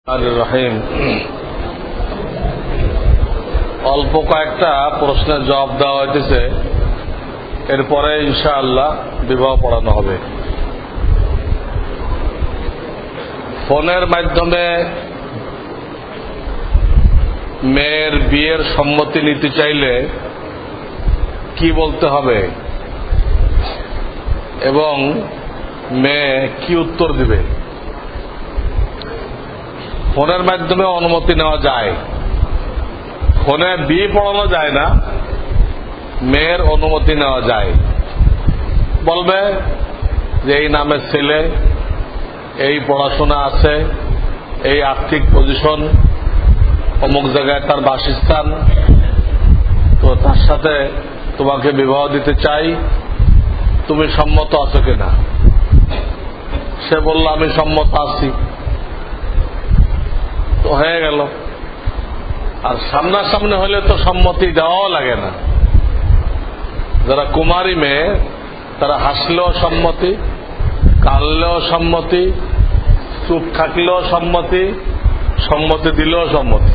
রহিম অল্প কয়েকটা প্রশ্নের জবাব দেওয়া হইতেছে, এরপরে ইনশাআল্লাহ বিবাহ পড়ানো হবে। ফোনের মাধ্যমে মেয়ের বিয়ের সম্মতি নিতে চাইলে কি বলতে হবে এবং মেয়ে কি উত্তর দিবে? ফোনের মাধ্যমে অনুমতি নেওয়া যায়, ফোনে বিয়ে পড়ানো যায় না, মেয়ের অনুমতি নেওয়া যায়। বলবে যে এই নামের ছেলে, এই পড়াশোনা আছে, এই আর্থিক পজিশন, অমুক জায়গায় তার বাসস্থান, তো তার সাথে তোমাকে বিবাহ দিতে চাই, তুমি সম্মত আছো কিনা? সে বলল আমি সম্মত আছি, তো হয়ে গেল। আর সামনাসামনি হলে তো সম্মতি দেওয়াও লাগে না। যারা কুমারী মেয়ে তারা হাসলেও সম্মতি, কাঁদলেও সম্মতি, চুপ থাকলেও সম্মতি, সম্মতি দিলেও সম্মতি।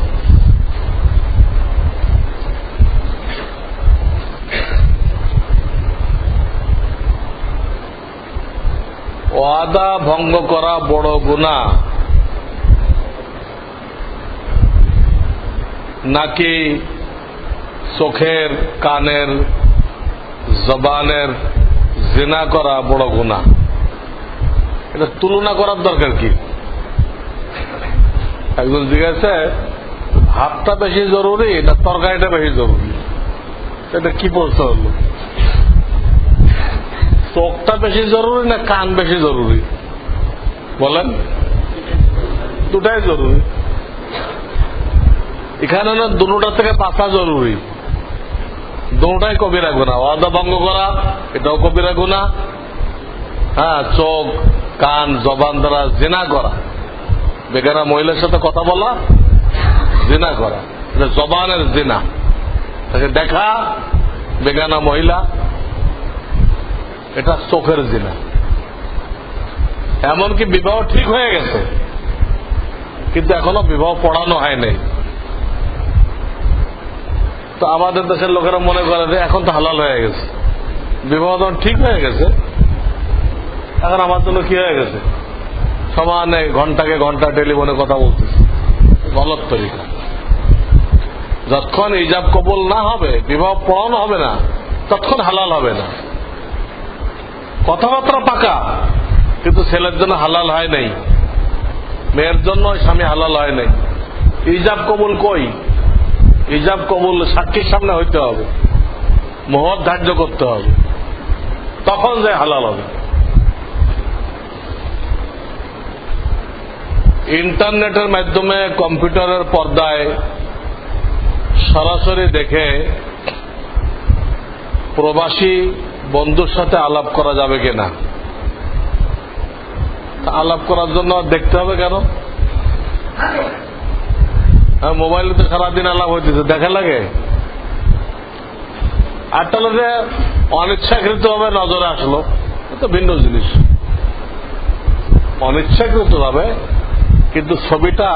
ওয়াদা ভঙ্গ করা বড় গুনাহ নাকি চোখের, কানের, জবানের জিনা করা বড় গুনাহ? এটা তুলনা করার দরকার কি? একজন জিজ্ঞাসা, ভাতটা বেশি জরুরি না তরকারিটা বেশি জরুরি? এটা কি প্রশ্ন হলো? চোখটা বেশি জরুরি না কান বেশি জরুরি? বলেন, দুটাই জরুরি। এখানে না দুটা থেকে বাঁচা জরুরি, দুটাই কবিরা গুনাহ। ওয়াদা ভঙ্গ করা এটাও কবিরা গুনাহ, হ্যাঁ, চোখ, কান, জবান দ্বারা জিনা করা, বেগানা মহিলার সাথে কথা বলা, জিনা করা, এটা জবানের জিনা। তাকে দেখা বেগানা মহিলা, এটা চোখের জিনা। এমনকি বিবাহ ঠিক হয়ে গেছে কিন্তু এখনো বিবাহ পড়ানো হয় নাই। তো আমাদের দেশের লোকেরা মনে করে যে এখন তো হালাল হয়ে গেছে, বিবাহ যখন ঠিক হয়ে গেছে, এখন আমার জন্য কি হয়ে গেছে, সমানে ঘন্টাকে ঘন্টা টেলিফোনে কথা বলতেছে। গলত তরিকা। যতক্ষণ ইজাব কবুল না হবে, বিবাহ পড়ানো হবে না, ততক্ষণ হালাল হবে না। কথাবার্তা পাকা, কিন্তু ছেলের জন্য হালাল হয় নাই, মেয়ের জন্য স্বামী হালাল হয় নাই। ইজাব কবুল কই? ইজাব কবুল সাক্ষীর সামনে হইতে হবে, মোহর ধার্য করতে হবে, তখন যে হালাল হবে। ইন্টারনেটের মাধ্যমে কম্পিউটারের পর্দায় সরাসরি দেখে প্রবাসী বন্ধুর সাথে আলাপ করা যাবে কিনা? আলাপ করার জন্য দেখতে হবে কেন? মোবাইলে তো সারাদিন আলাপ হইতেছে, দেখা লাগে। আর তাহলে যে অনিচ্ছাকৃত ভাবে নজরে আসলো, তো ভিন্ন জিনিস। অনিচ্ছাকৃত ভাবে, কিন্তু ছবিটা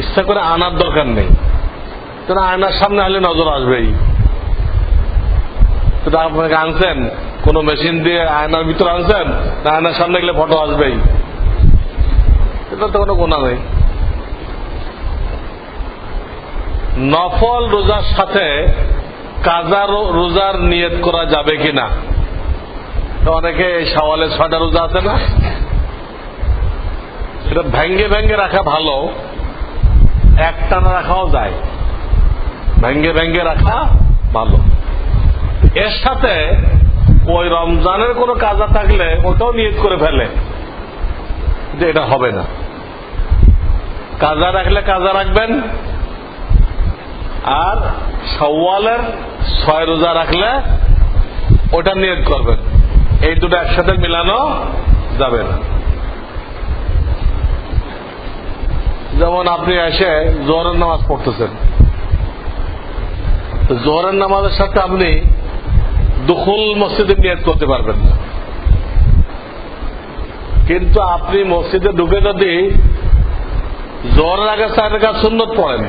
ইচ্ছা করে আনার দরকার নেই। তারা আয়নার সামনে আসলে নজর আসবেই। সেটা আপনাকে আনছেন কোন মেশিন দিয়ে আয়নার ভিতরে আনছেন, না আয়নার সামনে গেলে ফটো আসবেই, এটা তো কোনো গুনাহ নেই। নফল রোজার সাথে কাজা রোজার নিয়ত করা যাবে কিনা? অনেকে এই শাওয়ালের 6টা রোজা আছে না, সেটা ভেঙ্গে ভেঙ্গে রাখা ভালো, একটানা রাখাও যায়। ভেঙ্গে ভেঙ্গে রাখা ভালো। এর সাথে ওই রমজানের কোনো কাজা থাকলে ওটাও নিয়ত করে ফেলে যে এটা হবে না। কাজা রাখলে কাজা রাখবেন, আর শাওয়ালের 6 রোজা রাখলে ওটা নিয়ত করবেন। এই দুটো একসাথে মিলানো যাবে না। যেমন আপনি এসে জোহরের নামাজ পড়তেছেন, তো জোহরের নামাজের সাথে আপনি দুখুল মসজিদে নিয়ত করতে পারবেন না। কিন্তু আপনি মসজিদে ঢুকে যদি জোহরের আগে 4 রাকাত সুন্নত পড়েন,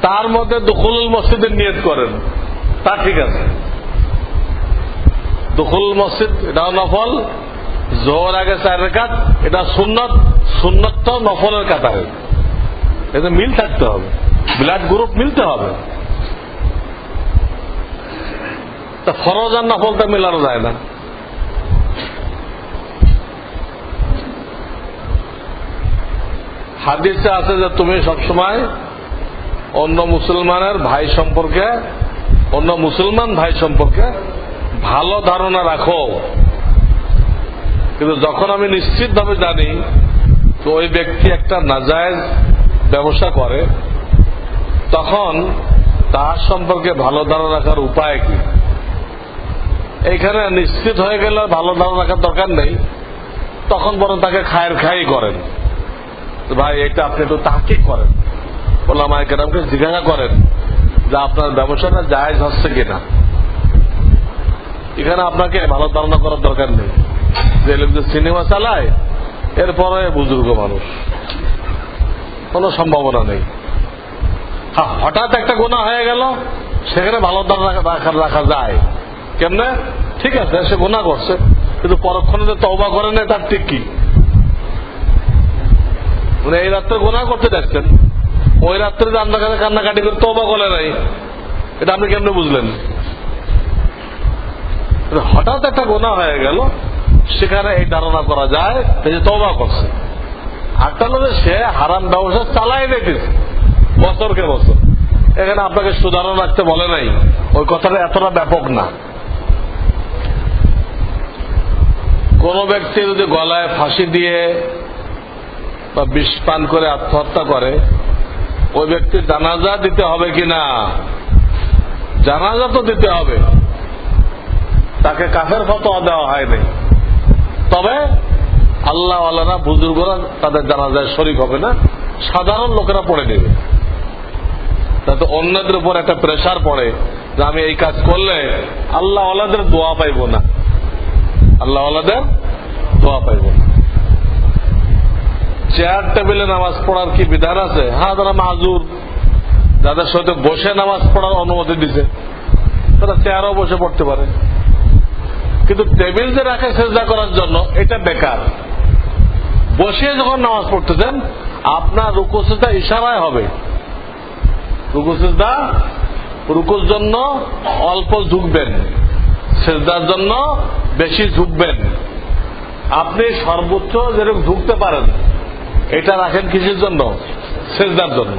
তার মধ্যে দুখুলুল মসজিদের নিয়ত করেন, তা ঠিক আছে। দুখুলুল মসজিদ এটাও নফল, জোহর আগে 4 রাকাত এটা সুন্নত, সুন্নতটাও নফলের কাতারে। এতে মিল থাকতে হবে, ব্লাড গ্রুপ মিলতে হবে। তা ফরজ আর নফলটা মিলানো যায় না। হাদিসে আছে যে তুমি সবসময় অন্য মুসলমানের ভাই সম্পর্কে, অন্য মুসলমান ভাই সম্পর্কে ভালো ধারণা রাখো, কিন্তু যখন আমি নিশ্চিতভাবে জানি তো ওই ব্যক্তি একটা নাজায়েজ ব্যবসা করে, তখন তার সম্পর্কে ভালো ধারণা রাখার উপায় কি? এইখানে নিশ্চিত হয়ে গেলে ভালো ধারণা রাখার দরকার নেই, তখন বরং তাকে খায়ের খাই করেন, ভাই এটা আপনি একটু তাহকিক করেন, ওলামায়ে কেরামকে জিজ্ঞাসা করেন যে আপনার ব্যবসাটা জায়েজ হচ্ছে কিনা। এখানে আপনাকে ভালো ধারণা করার দরকার নেই যে লোক যে সিনেমা চালায় এরপরে বুজুর্গ মানুষ, কোনো সম্ভাবনা নেই। হ্যাঁ, হঠাৎ একটা গুনাহ হয়ে গেল, সেখানে ভালো ধারণা রাখা যায়। কেমনে? ঠিক আছে, সে গুনাহ করছে, কিন্তু পরক্ষণে যে তওবা করে না, তার ঠিক কি? মানে এই রাত্রে গুনাহ করতে দেখছেন, ওই রাত্রে যে আপনার কাছে কান্নাকাটি করে তওবা করে নাই, এটা আপনি কেমনে বুঝলেন? হঠাৎ একটা গুনাহ হয়ে গেল, সেখানে এই ধারণা করা যায় এই যে তওবা করছে। আরটা হলো যে সে হারাম ব্যবসা চালাই রেখেছে বছরকে বছর, এখানে আপনাকে সুধারণ রাখতে বলে নাই, ওই কথাটা এতটা ব্যাপক না। কোন ব্যক্তি যদি গলায় ফাঁসি দিয়ে বা বিষ পান করে আত্মহত্যা করে, ওই ব্যক্তির জানাজা দিতে হবে কিনা? জানাজা তো দিতে হবে, তাকে কাফের ফতোয়া দেওয়া হয়নি। তবে আল্লাহ ওয়ালারা বুজুর্গরা তাদের জানাজায় শরীক হবে না, সাধারণ লোকেরা পড়ে নেবে। তাতে অন্যদের উপর একটা প্রেসার পড়ে যে আমি এই কাজ করলে আল্লাহ ওয়ালাদের দোয়া পাইব না, আল্লাহ ওয়ালাদের দোয়া পাইব না। চেয়ার টেবিলে নামাজ পড়ার কি বিধান আছে? হ্যাঁ, যারা মাজুর, যাদের সাথে বসে নামাজ পড়ার অনুমতি দিছে, তারা চেয়ারও বসে পড়তে পারে, কিন্তু টেবিল যে রাখে সেজদা করার জন্য, এটা বেকার। বসে যখন নামাজ পড়তেছেন, আপনার রুকু সিজদা ইশারায় হবে। রুকু সিজদা, রুকুর জন্য অল্প ঝুঁকবেন, সেজদার জন্য বেশি ঝুঁকবেন। আপনি সর্বোচ্চ যেরকম ঝুঁকতে পারেন, এটা রাখেন কিসের জন্য? সেজদার জন্য।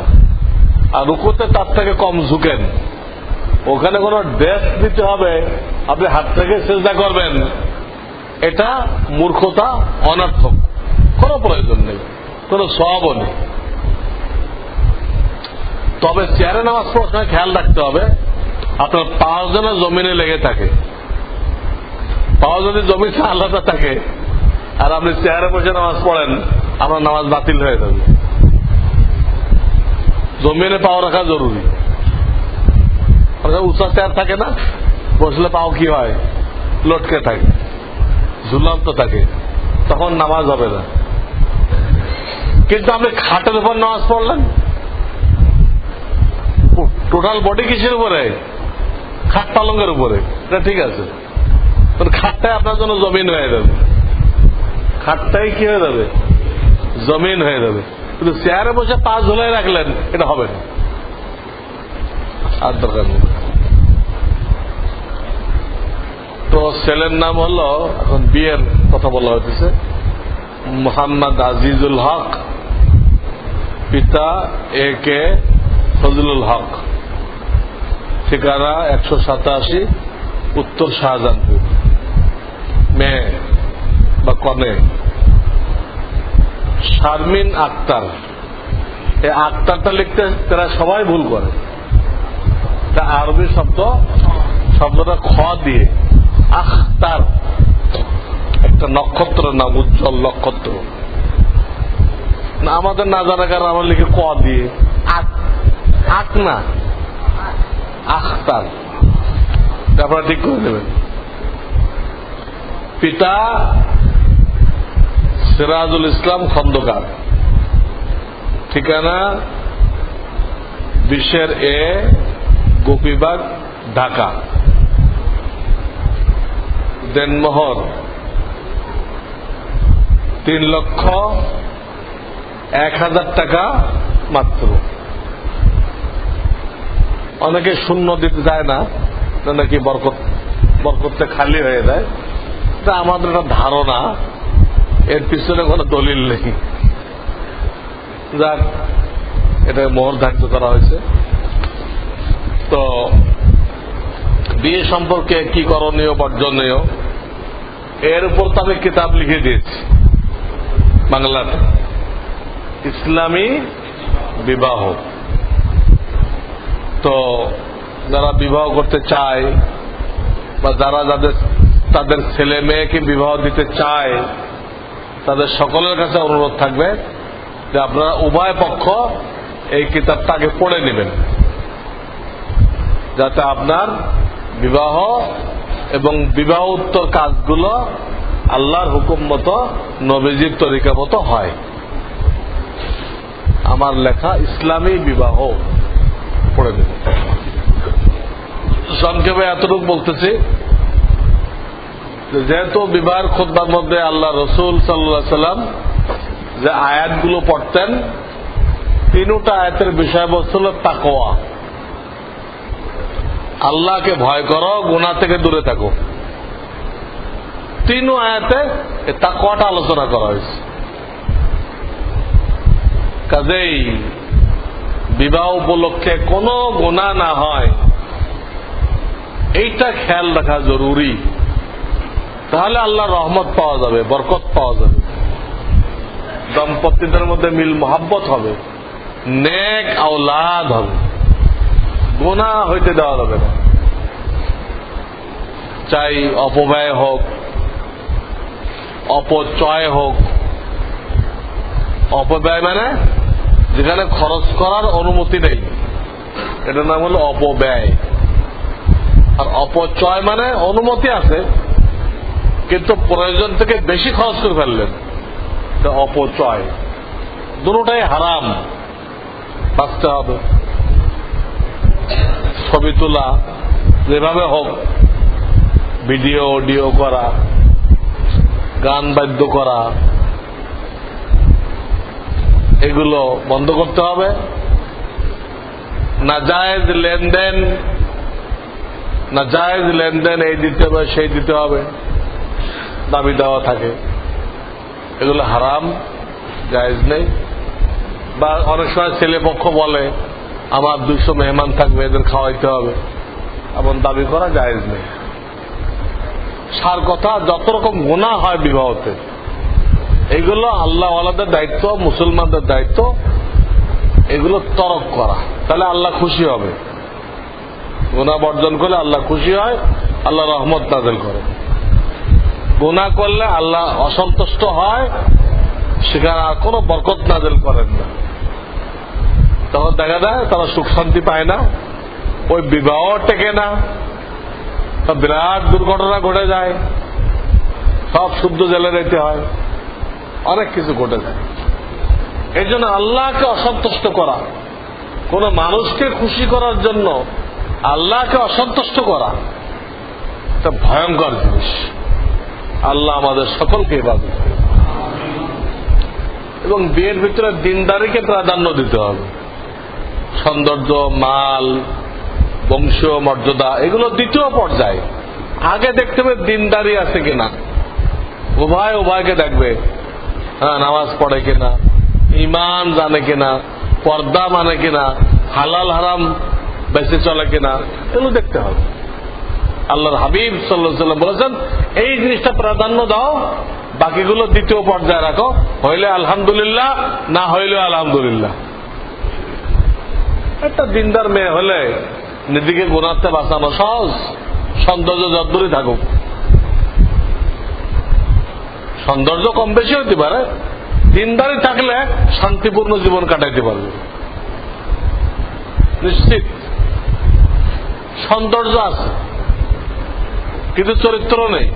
আর রুকুতে তার থেকে কম ঝুঁকেন। ওখানে কোনো ড্রেস দিতে হবে, আপনি হাত থেকে সেজদা করবেন, এটা মূর্খতা, অনর্থক, কোনো প্রয়োজন নেই, কোনো সওয়াবও নেই। তবে চেয়ারে নামাজ পড়ার সময় খেয়াল রাখতে হবে আপনার পাও যেন জমিনে লেগে থাকে। পাও যদি জমিতে আলাদা থাকে আর আপনি চেয়ারে বসে নামাজ পড়েন, আপনার নামাজ বাতিল হয়ে যাবে। জমিনে পাও রাখা জরুরি। উঁচা চেয়ার থাকে না, বসলে পাও কি হয়? লটকে থাকে, ঝুলন্ত থাকে, তখন নামাজ হবে না। কিন্তু আপনি খাটের উপর নামাজ পড়লেন, টোটাল বডি কিসের উপরে? খাট পালঙ্গের উপরে, এটা ঠিক আছে। খাটটাই আপনার জন্য জমিন হয়ে যাবে, খাটটাই কি হয়ে যাবে? জমিন হয়ে যাবে। কিন্তু চেয়ারে বসে পা ঝুলাই রাখলেন, এটা হবে না, আর দরকার নেই। তো ছেলের নাম হলো, এখন বিয়ের কথা বলা হয়েছে, মোহাম্মদ আজিজুল হক, পিতা এ কে ফজলুল হক, ঠিকানা 187 উত্তর শাহজাহানপুর। মেয়ে বা কনে শারমিন আক্তার। এই আক্তারটা লিখতে তারা সবাই ভুল করে, তা আরবি শব্দ, শব্দটা খ দিয়ে, আখতার একটা নক্ষত্র নাম, উজ্জ্বল নক্ষত্র না। আমাদের না জানা কারণ আমরা লিখে ক দিয়ে, আক না, আখতার, আপনারা ঠিক করে নেবেন। পিতা সিরাজুল ইসলাম খন্দকার, ঠিকানা 20A গোপীবাগ, ঢাকা। দেনমোহর 3,01,000 টাকা মাত্র। অনেকে শূন্য দিতে চায় না, নাকি বরকতে খালি হয়ে যায়। তা আমাদের একটা ধারণা, এর পিছনে কোনো দলিল নেই। যাক, এটা মোহর ধার্য করা হয়েছে। তো বিয়ে সম্পর্কে কি করণীয় বর্জনীয়, এর উপর তো আমি কিতাব লিখে দিয়েছি বাংলাতে, ইসলামী বিবাহ। তো যারা বিবাহ করতে চায় বা যারা তাদের ছেলে মেয়েকে বিবাহ দিতে চায়, তাদের সকলের কাছে অনুরোধ থাকবে যে আপনারা উভয় পক্ষ এই কিতাবটা আগে পড়ে নেবেন, যাতে আপনার বিবাহ এবং বিবাহ উত্তর কাজগুলো আল্লাহর হুকুম মতো, নবীজির তরিকা মতো হয়। আমার লেখা ইসলামী বিবাহ পড়ে দেবেন। সংক্ষেপে এতটুকু বলতেছি, যেহেতু বিবাহের খুতবার মধ্যে আল্লাহ রসুল সাল্লাল্লাহু আলাইহি সাল্লাম যে আয়াতগুলো পড়তেন, তিনটা আয়াতের বিষয়বস্তু হল তাকওয়া, আল্লাহকে ভয় করো, গুনাহ থেকে দূরে থাকো। তিন আয়াতে তাকওয়াটা আলোচনা করা হয়েছে। কাজেই বিবাহ উপলক্ষে কোনো গুনাহ না হয়, এইটা খেয়াল রাখা জরুরি। তাহলে আল্লাহর রহমত পাওয়া যাবে, বরকত পাওয়া যাবে, দম্পতিদের মধ্যে মিল মোহাব্বত হবে, নেক আওলাদ হবে, গুনাহ হইতে দেওয়া যাবে না। চাই অপব্যয় হোক, অপচয় হোক। অপব্যয় মানে যেখানে খরচ করার অনুমতি নেই, এটার নাম হলো অপব্যয়। আর অপচয় মানে অনুমতি আছে কিন্তু প্রয়োজন থেকে বেশি খরচ করে ফেললেন, এটা অপচয়। দুটোটাই হারাম, বাঁচতে হবে। ছবি তোলা যেভাবে হোক, ভিডিও অডিও করা, গান বাদ্য করা, এগুলো বন্ধ করতে হবে। নাজায়েজ লেনদেন এই দিতে হবে সেই দিতে হবে, দাবি দেওয়া থাকে, এগুলো হারাম, জায়েজ নেই। বা অনেক সময় ছেলে পক্ষ বলে আমার 200 মেহমান থাকবে, এদের খাওয়াইতে হবে, এমন দাবি করা জায়েজ নেই। সার কথা, যত রকম গুনাহ হয় বিবাহতে, এগুলো আল্লাহ ওয়ালাদের দায়িত্ব, মুসলমানদের দায়িত্ব, এগুলো তরক করা। তাহলে আল্লাহ খুশি হবে। গুনাহ বর্জন করলে আল্লাহ খুশি হয়, আল্লাহ রহমত নাযিল করে। গুনাহ করলে আল্লাহ অসন্তুষ্ট হয়, সেখানে আর কোনো বরকত নাযিল করেন না। তখন দেখা যায় তারা সুখ শান্তি পায় না, ওই বিবাহ টেকে না, বিরাট দুর্ঘটনা ঘটে যায়, সব শুদ্ধ জেলে যেতে হয়, অনেক কিছু ঘটে যায়। এই জন্য আল্লাহকে অসন্তুষ্ট করা, কোন মানুষকে খুশি করার জন্য আল্লাহকে অসন্তুষ্ট করা, এটা ভয়ঙ্কর জিনিস। আল্লাহ আমাদের সকলকে ইবাদত করুন। এবং বিয়ের ভিতরে দিনদারিকে প্রাধান্য দিতে হবে। সৌন্দর্য, মাল, বংশীয় মর্যাদা, এগুলো দ্বিতীয় পর্যায়ে। আগে দেখতে হবে দিনদারি আছে কিনা, উভয়কে দেখবে, হ্যাঁ নামাজ পড়ে কিনা, ইমান জানে কিনা, পর্দা মানে কিনা, হালাল হারাম বেঁচে চলে কিনা, এগুলো দেখতে হবে। আল্লাহর হাবিব সাল্লাল্লাহু আলাইহি ওয়াসাল্লাম বলেছেন এই জিনিসটা প্রাধান্য দাও, বাকিগুলো দ্বিতীয় পর্যায়ে রাখো। হইলে আলহামদুলিল্লাহ, না হইলে আলহামদুলিল্লাহ। একটা দিনদার মেয়ে হলে নিজেকে গুনাহতে বাঁচানো সহজ। সৌন্দর্য যতদূরই থাকুক, সৌন্দর্য কম বেশি হতে পারে, দিনদারি থাকলে শান্তিপূর্ণ জীবন কাটাইতে পারবে নিশ্চিত। সৌন্দর্য আছে কিন্তু চরিত্র নেই,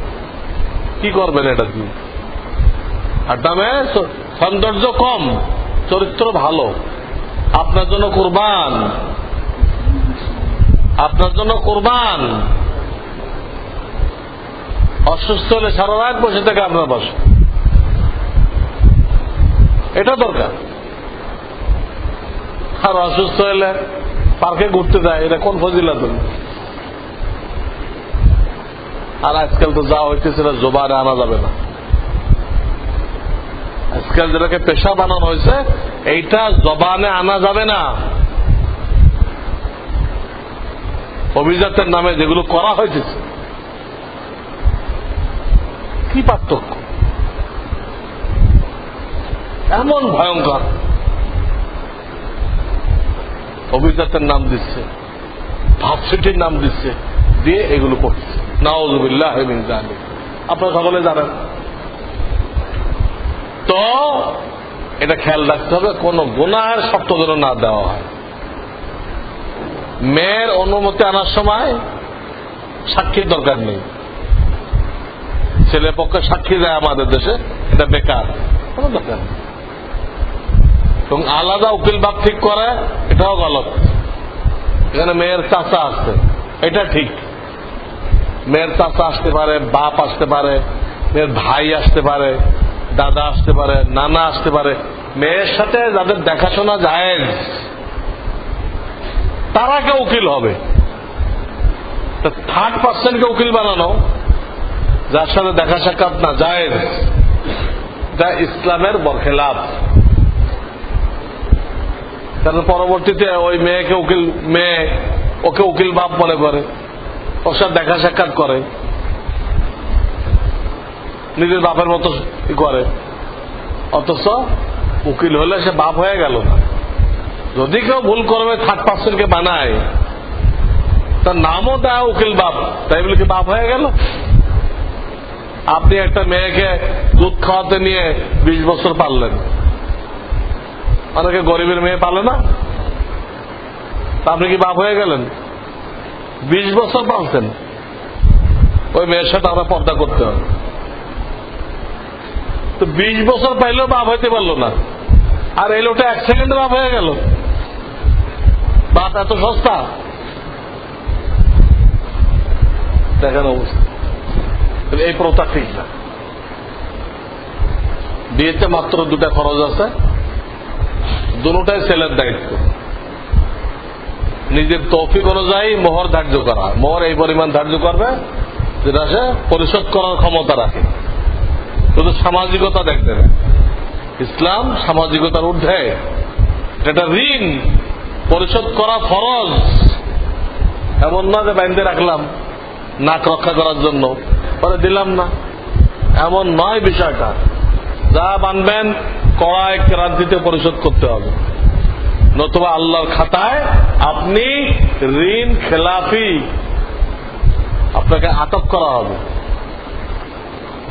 কি করবেন এটা দিয়ে? আর দামে সৌন্দর্য কম, চরিত্র ভালো, আপনার জন্য কুরবান, আপনার জন্য কুরবান। অসুস্থ হলে সারা রাত বসে থেকে আপনার বসে, এটা দরকার। আর অসুস্থ হলে পার্কে ঘুরতে যায়, এটা কোন ফজিলাত? আর আজকাল তো যা হইতেছে সেটা জোবানে আনা যাবে না। আজকাল যেটাকে পেশা বানানো হয়েছে এইটা জবানে আনা যাবে না। অভিজাতের নামে যেগুলো করা হয়েছে, কি পার্থক্য, এমন ভয়ঙ্কর। অভিজাতের নাম দিচ্ছে, ভাবসিটির নাম দিচ্ছে, দিয়ে এগুলো করছে। নাউযুবিল্লাহ মিন যালিক, আপনারা সকলে জানেন। তো এটা খেয়াল রাখতে হবে কোন গুনাহের শর্ত যেন না দেওয়া হয়। মেয়ের অনুমতি আনার সময় সাক্ষীর দরকার নেই। ছেলে পক্ষে সাক্ষী দেয় আমাদের দেশে, এটা বেকার, কোনো দরকার নেই। এবং আলাদা উকিল বাপ ঠিক করে, এটাও গলত। এখানে মেয়ের চাচা আসছে, এটা ঠিক। মেয়ের চাচা আসতে পারে, বাপ আসতে পারে, মেয়ের ভাই আসতে পারে, দাদা আসতে পারে, নানা আসতে পারে। মেয়ের সাথে যাদের দেখাশোনা জায়েজ তারা কে উকিল হবে। থার্ড পার্সনকে উকিল বানানো, যার সাথে দেখা সাক্ষাৎ না জায়েজ, যা ইসলামের বরখেলাফ। কারণ পরবর্তীতে ওই মেয়েকে উকিল, মেয়ে ওকে উকিল বাপ মনে করে, ওর সাথে দেখা সাক্ষাৎ করে, নিজের বাপের মতো করে, অথচ উকিল হলে সে বাপ হয়ে গেল না। যদি কেউ ভুল করবে থার্ড পার্সনকে বানায়, তার নামও দেয় উকিল বাপ, তাই বলে কি বাপ হয়ে গেল? আপনি একটা মেয়েকে দুধ খাওয়াতে নিয়ে 20 বছর পাললেন, অনেকে গরিবের মেয়ে পালে না, আপনি কি বাপ হয়ে গেলেন? 20 বছর পালছেন, ওই মেয়ের সাথে আমরা পর্দা করতে হবে। তো 20 বছর পাইলেও বাপ হইতে পারলো না, আর এই লোকটা 1 সেকেন্ডে বাপ হয়ে গেল। বাপ এত সস্তা? দেখেন অবস্থা। এই প্রথা ঠিক না। বিয়েতে মাত্র 2টা খরচ আছে, দুটোটাই ছেলের দায়িত্ব। নিজের তৌফিক অনুযায়ী মোহর ধার্য করা, মোহর এই পরিমাণ ধার্য করবে যেটা সে পরিশোধ করার ক্ষমতা রাখে। শুধু সামাজিকতা দেখতে না, ইসলাম সামাজিকতার ঊর্ধ্বে। এটা ঋণ পরিশোধ করা ফরজ, এমন না যে বাইন্ধে রাখলাম নাক রক্ষা করার জন্য, পরে দিলাম না, এমন নয় বিষয়টা। যা বানবেন কড়ায় ক্রান্তিতে পরিশোধ করতে হবে, নতুবা আল্লাহর খাতায় আপনি ঋণ খেলাফি, আপনাকে আটক করা হবে।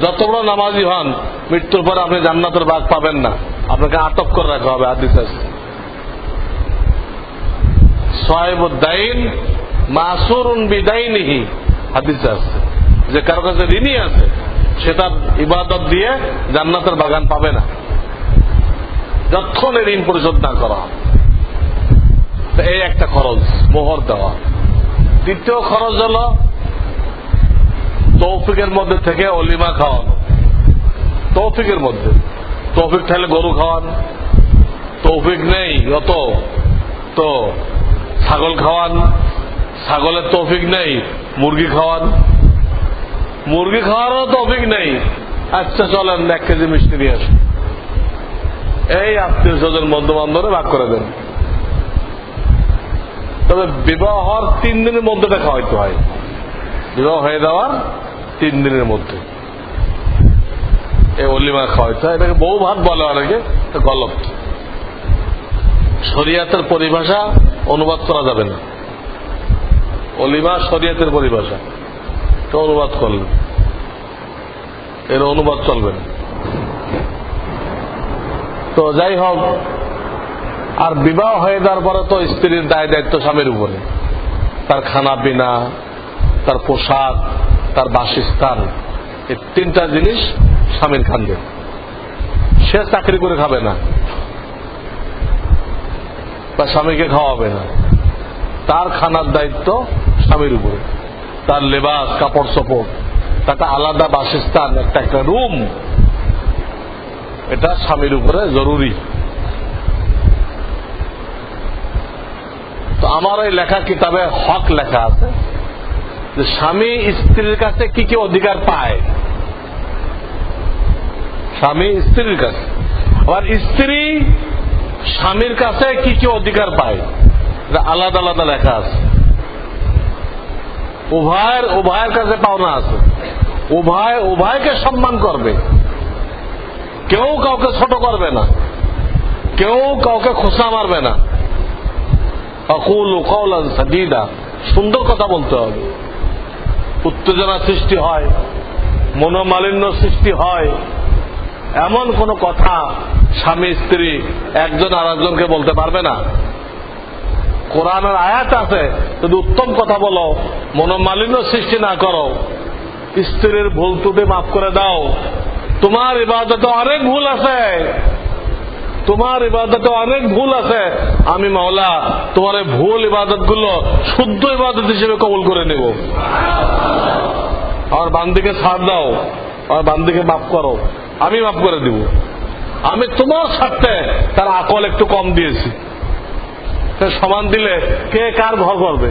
যত বড় নামাজি হন, মৃত্যুর পরে আপনি জান্নাতের ভাগ পাবেন না, আপনাকে আটক করে রাখা হবে। হাদিস আছে, সাহেবুদ্দাইন মাসুরুন বিদাইনিহি, হাদিস আছে যে কারো কাছে ঋণী আছে সে তার ইবাদত দিয়ে জান্নাতের বাগান পাবে না যতক্ষণ ঋণ পরিশোধ না করা। এই একটা খরচ, মোহর দেওয়া। দ্বিতীয় খরচ হল তৌফিকের মধ্যে থেকে অলিমা খাওয়ানো। তৌফিকের মধ্যে, তৌফিক থাকলে গরু খাওয়ান, তৌফিক নেই অত তো ছাগল খাওয়ান, ছাগলের তৌফিক নেই মুরগি খাওয়ান, মুরগি খাওয়ারও তৌফিক নেই, আচ্ছা চলেন 1 কেজি মিষ্টি নিয়ে আসুন, এই আত্মীয় স্বজন বন্ধু বান্ধবরা ভাগ করে দেন। তবে বিবাহ হওয়ার 3 দিনের মধ্যে এটা খাওয়াইতে হয়, বিবাহ হয়ে যাওয়ার 3 দিনের মধ্যে এই অলিমা খাওয়াইতে হয়। এটাকে বউ ভাত বলে অনেকে, গলত। শরিয়াতের পরিভাষা অনুবাদ করা যাবে না। অলিমা শরিয়াতের পরিভাষা, তো অনুবাদ করলেন, এর অনুবাদ চলবে না। তো যাই হোক, আর বিবাহ হয়ে যাওয়ার পরে তো স্ত্রীর দায় দায়িত্ব স্বামীর উপরে, তার খানা পিনা, তার পোশাক, তার বাসস্থান, এই 3টা জিনিস স্বামীর কাঁধে। সে চাকরি করে খাবে না, বা স্বামীকে খাওয়াবে না, তার খানার দায়িত্ব স্বামীর উপরে, তার লেবাস কাপড় চোপড়, তার আলাদা বাসস্থান, একটা রুম, এটা স্বামীর উপরে জরুরি। তো আমার এই লেখা কিতাবে হক লেখা আছে যে স্বামী স্ত্রীর কাছে কি কি অধিকার পায়, স্বামী স্ত্রীর কাছে, আবার স্ত্রী স্বামীর কাছে কি কি অধিকার পায়, আলাদা আলাদা লেখা আছে। উভয়ের কাছে পাওনা আছে, উভয়কে সম্মান করবে, কেউ কাউকে ছোট করবে না, কেউ কাউকে খোঁচা মারবে না। আকুলু কওলান সাদীদা, সুন্দর কথা বলতে হবে। উত্তেজনা সৃষ্টি হয়, মনোমালিন্য সৃষ্টি হয়, এমন কোন কথা স্বামী স্ত্রী একজন আরেকজনকে বলতে পারবে না। কোরআনের আয়াত আছে, যদি উত্তম কথা বলো, মনোমালিন্য সৃষ্টি না করো, স্ত্রীর ভুল ত্রুটি মাফ করে দাও। তোমার ইবাদতে অনেক ভুল আছে, তোমার ইবাদতে অনেক ভুল আছে, আমি মাওলা তোমার এই ভুল ইবাদত গুলো শুদ্ধ ইবাদত হিসেবে কবুল করে নেব। আমার বান্দিকে ছাড় দাও, আমার বান্দিকে মাফ করো, আমি মাফ করে দিব। আমি তোমার স্বার্থে তার আকল একটু কম দিয়েছি, সমান দিলে কে কার ঘর করবে?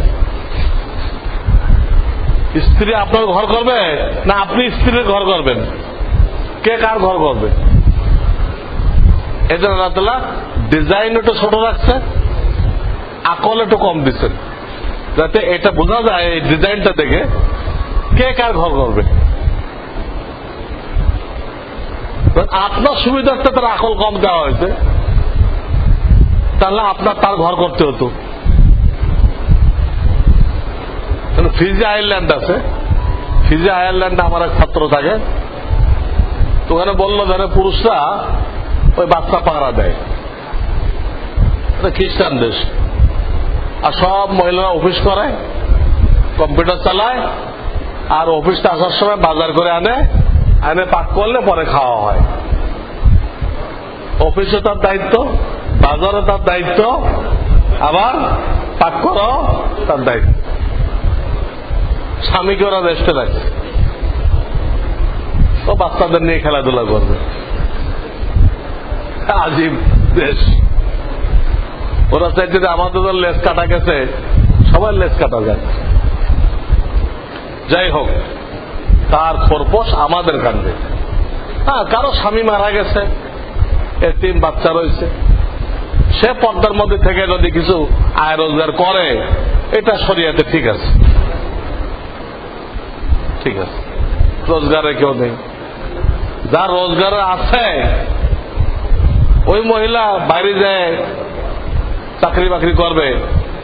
স্ত্রী আপনার ঘর করবে না আপনি স্ত্রীর ঘর করবেন? কে কার ঘর করবে? এই জন্য আল্লাহ তাআলা ডিজাইন একটু ছোট রাখছে, আকল একটু কম দিচ্ছেন, যাতে এটা বোঝা যায় এই ডিজাইনটা দেখে কে কার ঘর করবে। আপনার সুবিধার্থে তার আকল কম দেওয়া হয়েছে, তাহলে আপনার তার ঘর করতে হতো। ফিজি আয়ারল্যান্ড আছে, ফিজি আয়ারল্যান্ডে আমার এক ছাত্র থাকে, তো ওখানে বললো ধরে পুরুষরা ওই বাচ্চা পাহারা দেয়, খ্রিস্টান দেশ, আর সব মহিলারা অফিস করে, কম্পিউটার চালায়, আর অফিসটা আসার সময় বাজার করে আনে পাক করলে পরে খাওয়া হয়। অফিসে তার দায়িত্ব, বাজারে তার দায়িত্ব, আবার পাক করো তার দায়িত্ব। স্বামীকে ওরা রেস্টে রাখছে, ও বাচ্চাদের নিয়ে খেলাধুলা করবে। আজীব দেশ। ওরা চাইছে যে আমাদের লেজ কাটা গেছে, সবার লেজ কাটা যায়। যাই হোক, তার খরপোশ আমাদের কাঁদবে। হ্যাঁ, কারো স্বামী মারা গেছে, এতিম বাচ্চা রয়েছে, সে পর্দার মধ্যে থেকে যদি কিছু আয় রোজগার করে, এটা শরিয়াতে ঠিক আছে, ঠিক আছে। রোজগারে কেউ নেই, যার রোজগার আছে ওই মহিলা বাইরে যায় চাকরি বাকরি করবে,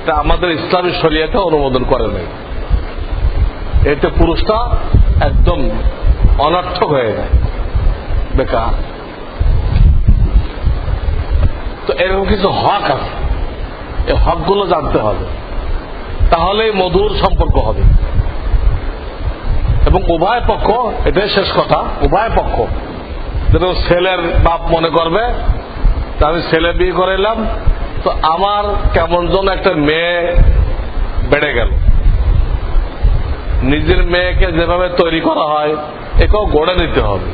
তা আমাদের ইসলামী শরিয়াতে অনুমোদন করে নাই। এতে পুরুষটা একদম অনর্থক হয়ে যায়, বেকার। তো এরকম কিছু হক আছে, এই হকগুলো জানতে হবে, তাহলেই মধুর সম্পর্ক হবে। এবং উভয় পক্ষ, এটাই শেষ কথা, উভয় পক্ষ যেন ছেলের বাপ মনে করবে আমি ছেলে বিয়ে করাইলাম, তো আমার কেমন যেন একটা মেয়ে বেড়ে গেল। নিজের মেয়েকে যেভাবে তৈরি করা হয় একেও গড়ে নিতে হবে,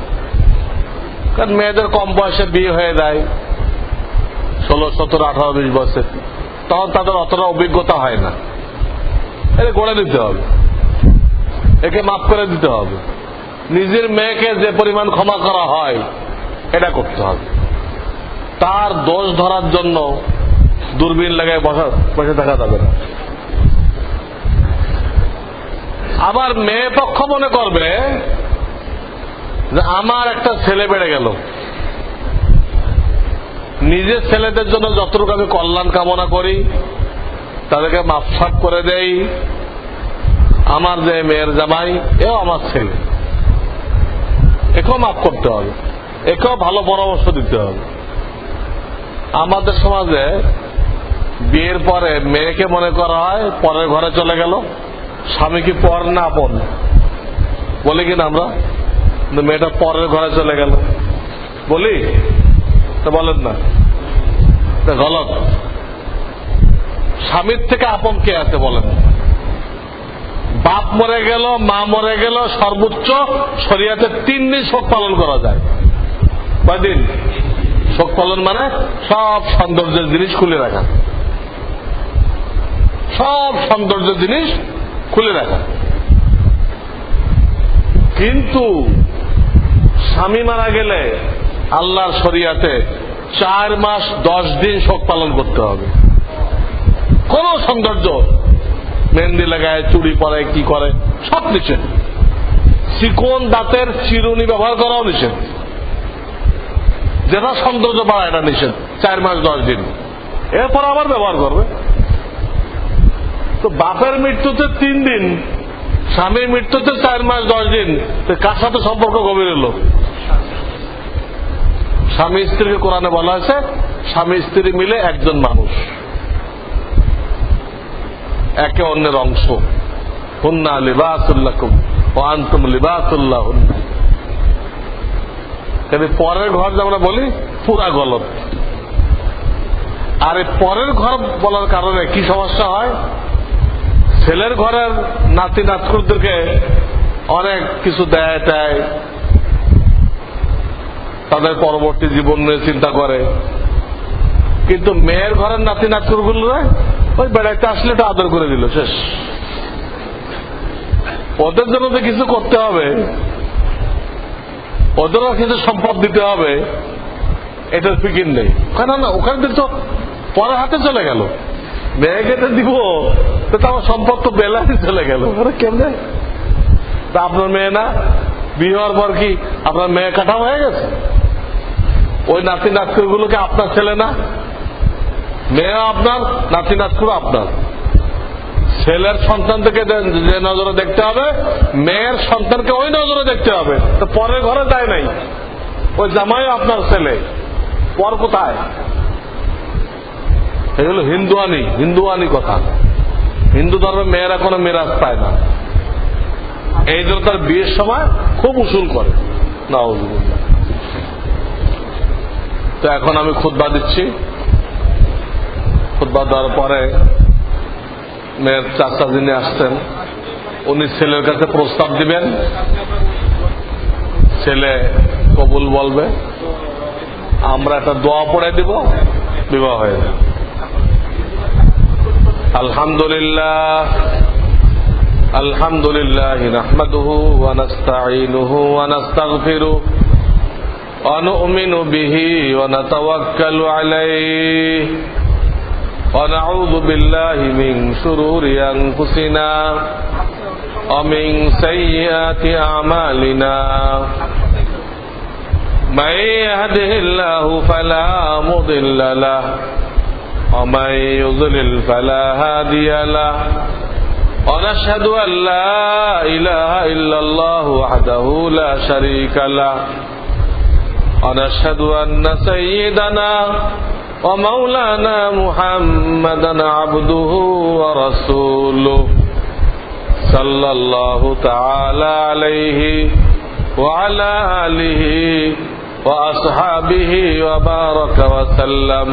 কারণ মেয়েদের কম বয়সে বিয়ে হয়ে যায়, 16, 17, 18, 20 বছর, তখন তাদের অতটা অভিজ্ঞতা হয় না। একে গড়ে নিতে হবে, একে মাফ করে দিতে হবে। নিজের মেয়েকে যে পরিমাণ ক্ষমা করা হয় এটা করতে হবে। তার দোষ ধরার জন্য দূরবীন লাগায় বসে থাকা যাবে না। আবার মেয়ে পক্ষ মনে করবে যে আমার একটা ছেলে বেড়ে গেল, নিজের ছেলেদের জন্য যতটুকু আমি কল্যাণ কামনা করি, তাদেরকে মাফসাফ করে দেই, আমার যে মেয়ের জামাই এও আমার ছেলে, একেও মাফ করতে হবে, একেও ভালো পরামর্শ দিতে হবে। আমাদের সমাজে বিয়ের পরে মেয়েকে মনে করা হয় পরের ঘরে চলে গেল, স্বামী কি পর না আপন বলি কিনা আমরা, মেয়েটা পরের ঘরে চলে গেল বলি, তো বলেন না, গলত। স্বামীর থেকে আপন কে আছে বলেন? বাপ মরে গেল, মা মরে গেল, সর্বোচ্চ শরিয়াতে 3 দিন শোক পালন করা যায়। কয়দিন শোক পালন? মানে সব সৌন্দর্যের জিনিস খুলে রাখা, সব সৌন্দর্যের জিনিস খুলে রাখা। কিন্তু স্বামী মারা গেলে আল্লাহর শরিয়াতে 4 মাস 10 দিন শোক পালন করতে হবে। কোন সৌন্দর্য, মেহেন্দি লাগায়, চুড়ি পরে, কি করে, সব নিষেধ। চিকন দাঁতের চিরুনি ব্যবহার করাও নিষেধ। যেটা সৌন্দর্য বাড়ায় এটা নিষেধ। 4 মাস 10 দিন, এরপর আবার ব্যবহার করবে। তো বাপের মৃত্যুতে 3 দিন, স্বামীর মৃত্যুতে 4 মাস 10 দিন, কার সাথে সম্পর্ক গভীর হলো? স্বামী স্ত্রীকে কোরআনে বলা হয়েছে স্বামী স্ত্রী মিলে একজন মানুষ, একে অন্যের অংশ। হুন্না লিবাসুল্লাকুম ওয়া আনতুম লিবাসুল্লাহুন্না। কিন্তু পরের ঘর যে আমরা বলি পুরা গলত। আর এই পরের ঘর বলার কারণে কি সমস্যা হয়? ছেলের ঘরের নাতি নাতকুরদেরকে অনেক কিছু দেয় টায়, তাদের পরবর্তী জীবন নিয়ে চিন্তা করে। কিন্তু মেয়ের ঘরের নাতি নাতকুর গুলো ওই বেড়াইতে আসলে এটা আদর করে দিল, শেষ। ওদের জন্য তো কিছু করতে হবে, ওদেরও কিছু সম্পদ দিতে হবে, এটার ফিকির নেই। না না, ওখানে তো পরের হাতে চলে গেল, মেয়েকে তো দিব, তো আমার সম্পদ তো বেলাতে চলে গেল। কেমনে? তা আপনার মেয়ে না? বিয়ে হওয়ার পর কি আপনার মেয়ে কাটা হয়ে গেছে? ওই নাতি নাতকুর গুলোকে আপনার ছেলে না? মেয়ে আপনার, নাতি নাতকুর আপনার। ছেলের সন্তান থেকে যে নজরে দেখতে হবে, মেয়ের সন্তানকে ওই নজরে দেখতে হবে। তো পরের ঘরে যায় নাই, ওই জামাই আপনার ছেলে, পর কোথায়? এগুলো হিন্দুয়ানি কথা। হিন্দু ধর্মে মেয়েরা কোনো মিরাজ পায় না, এই জন্য তার বিয়ের সময় খুব উসুল করে। নাউযুবিল্লাহ। তো এখন আমি খুতবা দিচ্ছি। খুতবা দেওয়ার পরে মেয়ের চাচা যিনি আসছেন, উনি ছেলের কাছে প্রস্তাব দিবেন, ছেলে কবুল বলবে, আমরা একটা দোয়া পড়ে দিব, বিবাহ হয়ে যাবে। আলহামদুলিল্লাহ আলহামদুলিল্লাহ নাহমাদুহু ওয়া নাস্তাঈনুহু ওয়া নাস্তাগফিরুহু ওয়া নু'মিনু বিহি ওয়া নাতাওয়াক্কালু আলাইহি ওয়া নাউযু বিল্লাহি মিন শুরুরি আনফুসিনা ওয়া মিন সাইয়্যাতি আমালিনা। মান ইয়াহদিহিল্লাহু ফালা মুদিল্লা লাহু ওয়া মান ইউদ্লিল ফালা হাদিয়া লাহু। ونشهد أن لا إله إلا الله وحده لا شريك له ونشهد أن سيدنا ومولانا محمدا عبده ورسوله صلى الله تعالى عليه وعلى آله وأصحابه وبارك وسلم.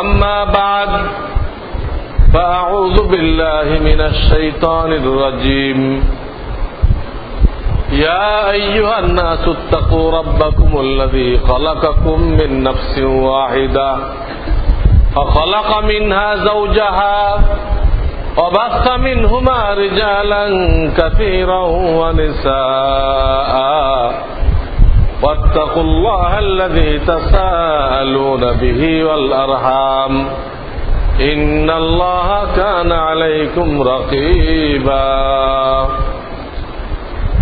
أما بعد، فأعوذ بالله من الشيطان الرجيم. يا أيها الناس اتقوا ربكم الذي خلقكم من نفس واحدة وخلق منها زوجها وبث منهما رجالا كثيرا ونساء واتقوا الله الذي تساءلون به والأرحام إن الله كان عليكم رقيبا.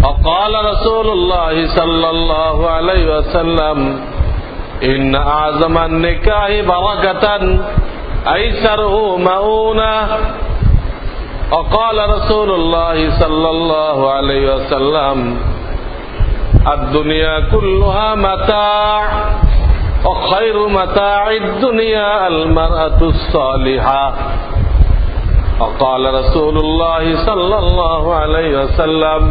وقال رسول الله صلى الله عليه وسلم إن أعظم النكاح بركة أيسره مؤونة. وقال رسول الله صلى الله عليه وسلم الدنيا كلها متاع وخير متاع الدنيا المرأة الصالحة. وقال رسول الله صلى الله عليه وسلم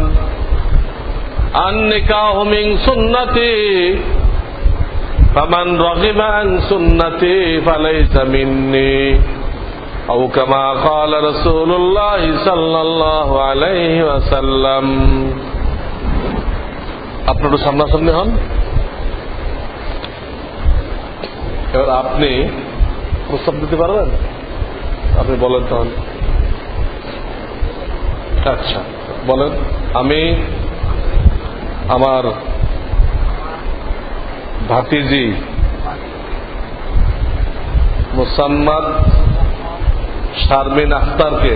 النكاح من سنتي فمن رغب عن سنتي فليس مني. আও কামা ক্বালা রাসূলুল্লাহ সাল্লাল্লাহু আলাইহি ওয়াসাল্লাম। আপনারা সামনাসামনি হন। এবার আপনি প্রস্তাব দিতে পারবেন? আপনি বলেন তাহলে। আচ্ছা বলেন। আমি আমার ভাতিজি মুসাম্মাদ শারমিন আখতারকে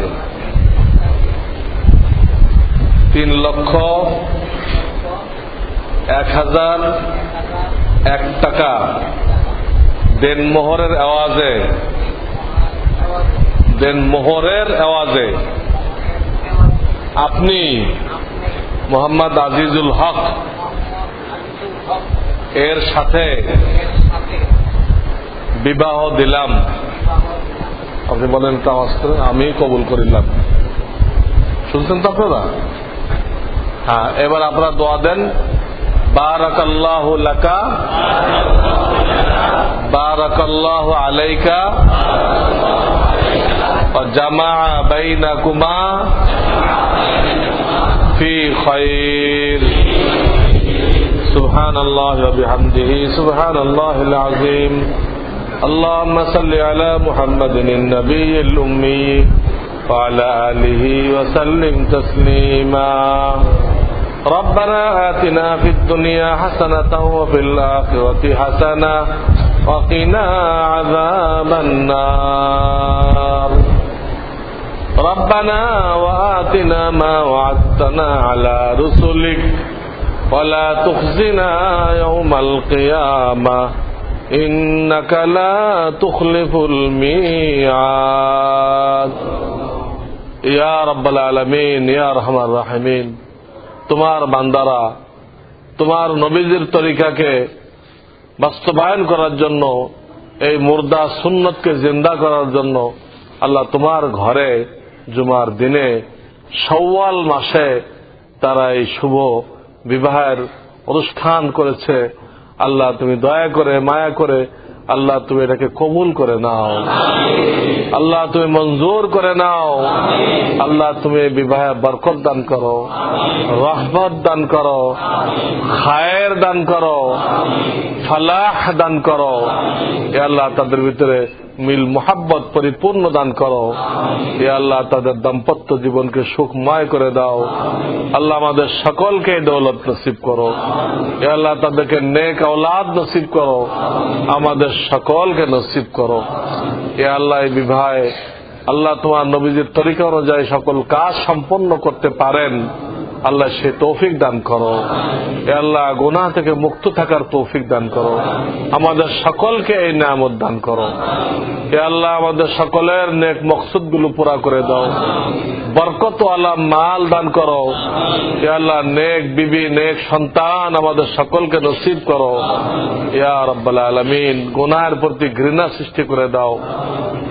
3,01,001 টাকা দেনমোহরের এওয়াজে আপনি মোহাম্মদ আজিজুল হক এর সাথে বিবাহ দিলাম। আপনি বলেন আমি কবুল করিলাম। শুনছেন তো আপনারা? হ্যাঁ, এবার আপনারা দোয়া দেন, বারাকাল্লাহু লাকা বারাকাল্লাহু আলাইকা ওয়া জামা বাইনাকুমা ফি খায়র। সুবহানাল্লাহি ওয়া বিহামদিহি সুবহানাল্লাহিল আযীম। اللهم صل على محمد النبي الأمي وعلى آله وسلم تسليما. ربنا آتنا في الدنيا حسنة وفي الآخرة حسنة وقنا عذاب النار. ربنا وآتنا ما وعدتنا على رسلك ولا تخزنا يوم القيامة إنك لا تخلف الميعاد. يا رب العالمين يا أرحم الراحمين. তোমার বান্দারা তোমার নবীজির তরিকাকে বাস্তবায়ন করার জন্য, এই মুর্দা সুন্নতকে জিন্দা করার জন্য আল্লাহ তোমার ঘরে জুমার দিনে শাওয়াল মাসে তারা এই শুভ বিবাহের অনুষ্ঠান করেছে। আল্লাহ তুমি দয়া করে মায়া করে আল্লাহ তুমি এটাকে কবুল করে নাও। আল্লাহ তুমি মঞ্জুর করে নাও। আল্লাহ তুমি বিবাহে বরকত দান করো, রহমত দান করো, খায়ের দান করো, ফালাহ দান করো। এ আল্লাহ তাদের ভিতরে মিল মোহাব্বত পরিপূর্ণ দান করো। এ আল্লাহ তাদের দাম্পত্য জীবনকে সুখময় করে দাও। আল্লাহ আমাদের সকলকে দৌলত নসিব করো। এ আল্লাহ তাদেরকে নেক औलाद নসিব করো, আমাদের সকলকে নসিব করো। এ আল্লাহ এই বিবাহে আল্লাহ তোমার নবীজির তরিকা অনুযায়ী সকল কাজ সম্পন্ন করতে পারেন, আল্লাহ সে তৌফিক দান করো। এ আল্লাহ গুনাহ থেকে মুক্ত থাকার তৌফিক দান করো। আমাদের সকলকে এই নিয়ামত দান করো। এ আল্লাহ আমাদের সকলের নেক মকসুদ গুলো পুরা করে দাও। বরকত ওয়ালা মাল দান করো। এ আল্লাহ নেক বিবি নেক সন্তান আমাদের সকলকে নসিব করো। ইয়া রাব্বাল আলামিন। গুনাহের প্রতি ঘৃণা সৃষ্টি করে দাও,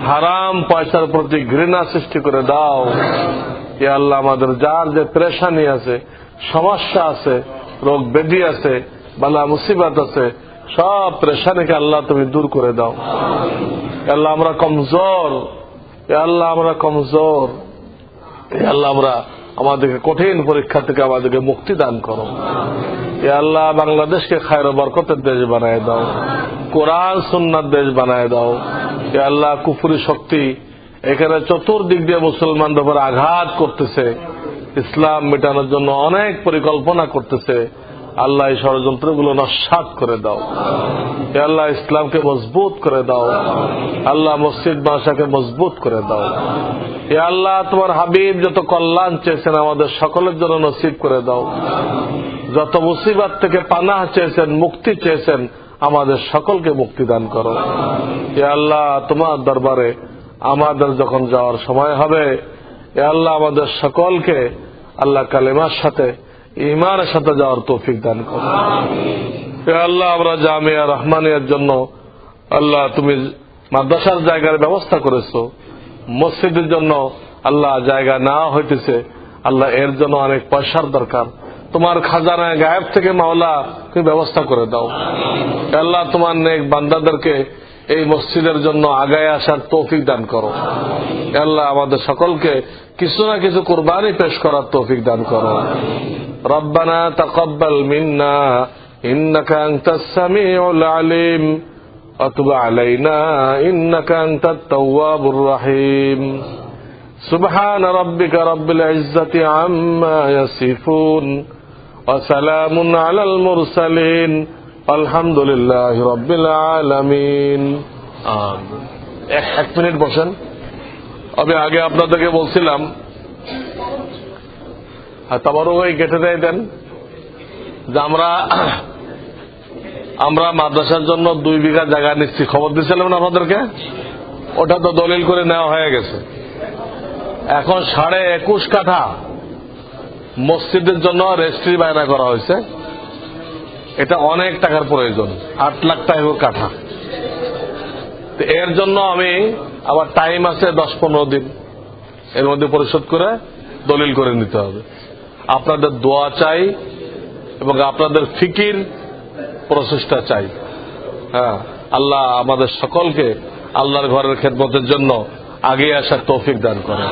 হারাম পয়সার প্রতি ঘৃণা সৃষ্টি করে দাও। এ আল্লাহ আমাদের যার যে পেরেশানি আছে, সমস্যা আছে, রোগ ব্যাধি আছে, বালা মুসিবত আছে, সব পেরেশানিকে আল্লাহ তুমি দূর করে দাও। আল্লাহ আমরা কমজোর, এ আল্লাহ আমরা কমজোর। এ আল্লাহ আমরা আমাদেরকে কঠিন পরীক্ষা থেকে আমাদেরকে মুক্তি দান করো। এ আল্লাহ বাংলাদেশকে খায়র বরকতের দেশ বানায় দাও, কোরআন সুন্নাত দেশ বানায় দাও। এ আল্লাহ কুফরি শক্তি এখানে চতুর্দিক দিয়ে মুসলমানদের উপর আঘাত করতেছে, ইসলাম মেটানোর জন্য অনেক পরিকল্পনা করতেছে। আল্লাহ এই ষড়যন্ত্রগুলো নস্যাৎ করে দাও। হে আল্লাহ ইসলামকে মজবুত করে দাও। আল্লাহ মসজিদ মাদ্রাসাকে মজবুত করে দাও। হে আল্লাহ তোমার হাবিব যত কল্যাণ চেয়েছেন আমাদের সকলের জন্য নসিব করে দাও। যত মুসিবত থেকে পানাহ চেয়েছেন, মুক্তি চেয়েছেন, আমাদের সকলকে মুক্তি দান করো। হে আল্লাহ তোমার দরবারে আমাদের যখন যাওয়ার সময় হবে, হে আল্লাহ আমাদের সকলকে আল্লাহ কালেমার সাথে ঈমানের সাথে যাওয়ার তৌফিক দান করো। হে আল্লাহ আমরা জামিয়া রহমানিয়ার জন্য আল্লাহ তুমি মাদ্রাসার জায়গার ব্যবস্থা করেছো, মসজিদের জন্য আল্লাহ জায়গা না হইতেছে, আল্লাহ এর জন্য অনেক পয়সার দরকার। তোমার খাজানায় গায়েব থেকে মাওলা তুমি ব্যবস্থা করে দাও। আল্লাহ তোমার নেক বান্দাদেরকে এই মসজিদের জন্য আগায় আসার তৌফিক দান করো। আল্লাহ আমাদের সকলকে কিছু না কিছু কুরবানি পেশ করার তৌফিক দান করো। রব্বানা তাকাব্বাল মিন্না ইন্নাকা আনতাস সামিউল আলিম ওয়া তুব আলাইনা ইন্নাকা আনতাত তাওয়াবুর রহিম। সুবহান রাব্বিকা রাব্বিল ইজ্জাতি আম্মা ইয়াসিফুন ওয়া সালামুন আলাল মুরসালিন আলহামদুলিল্লাহি রাব্বিল আলামিন। এক মিনিট বসেন। আমি আগে আপনাদেরকে বলছিলাম তাবারও ওই গেটে দেন যে আমরা মাদ্রাসার জন্য 2 বিঘা জায়গা নিচ্ছি, খবর দিয়েছিলাম না আপনাদেরকে? ওটা তো দলিল করে নেওয়া হয়ে গেছে। এখন 21.5 কাঠা মসজিদের জন্য রেজিস্ট্রি বায়না করা হয়েছে। এটা অনেক টাকার প্রয়োজন, 8 লাখ টাকা কাঠা। এর জন্য আমি আবার টাইম আছে 10-15 দিন, এর মধ্যে পরিশোধ করে দলিল করে নিতে হবে। আপনাদের দোয়া চাই এবং আপনাদের ফিকির প্রচেষ্টা চাই। হ্যাঁ, আল্লাহ আমাদের সকলকে আল্লাহর ঘরের খেদমতের জন্য আগে আসার তৌফিক দান করেন।